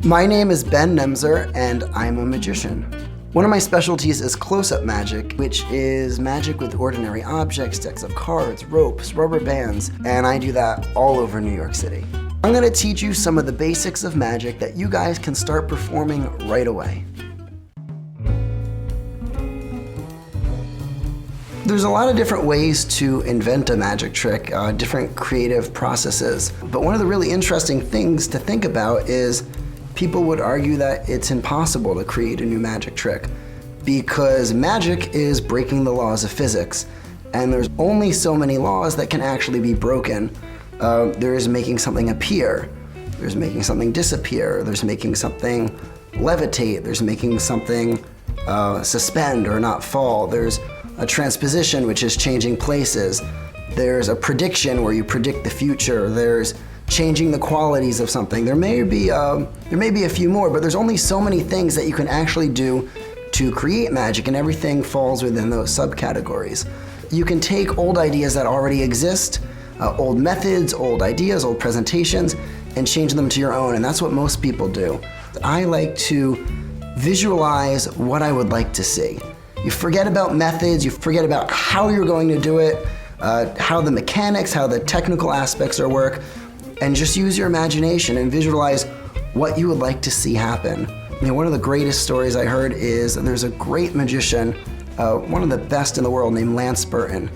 My name is Ben Nemzer and I'm a magician. One of my specialties is close-up magic, which is magic with ordinary objects, decks of cards, ropes, rubber bands, and I do that all over New York City. I'm going to teach you some of the basics of magic that you guys can start performing right away. There's a lot of different ways to invent a magic trick, different creative processes. But one of the really interesting things to think about is people would argue that it's impossible to create a new magic trick because magic is breaking the laws of physics, and there's only so many laws that can actually be broken. There's making something appear, there's making something disappear, there's making something levitate, there's making something suspend or not fall, there's a transposition, which is changing places, there's a prediction where you predict the future, there's changing the qualities of something. There may be a few more, but there's only so many things that you can actually do to create magic, and everything falls within those subcategories. You can take old ideas that already exist, old methods, old ideas, old presentations, and change them to your own, and that's what most people do. I like to visualize what I would like to see. You forget about methods, you forget about how you're going to do it, how the mechanics, how the technical aspects are work, and just use your imagination and visualize what you would like to see happen. I mean, one of the greatest stories I heard is there's a great magician, one of the best in the world, named Lance Burton,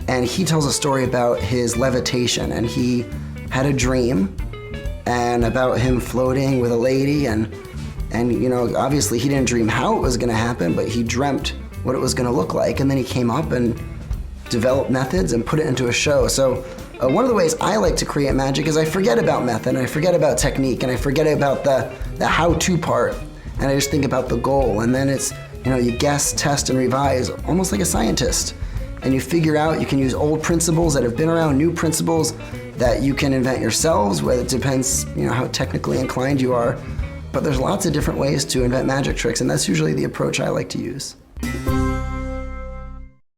and he tells a story about his levitation, and he had a dream and about him floating with a lady, and you know, obviously he didn't dream how it was gonna happen, but he dreamt what it was gonna look like, and then he came up and developed methods and put it into a show. So one of the ways I like to create magic is I forget about method, and I forget about technique, and I forget about the how-to part, and I just think about the goal, and then it's, you know, you guess, test, and revise, almost like a scientist. And you figure out, you can use old principles that have been around, new principles that you can invent yourselves, whether it depends, you know, how technically inclined you are. But there's lots of different ways to invent magic tricks, and that's usually the approach I like to use.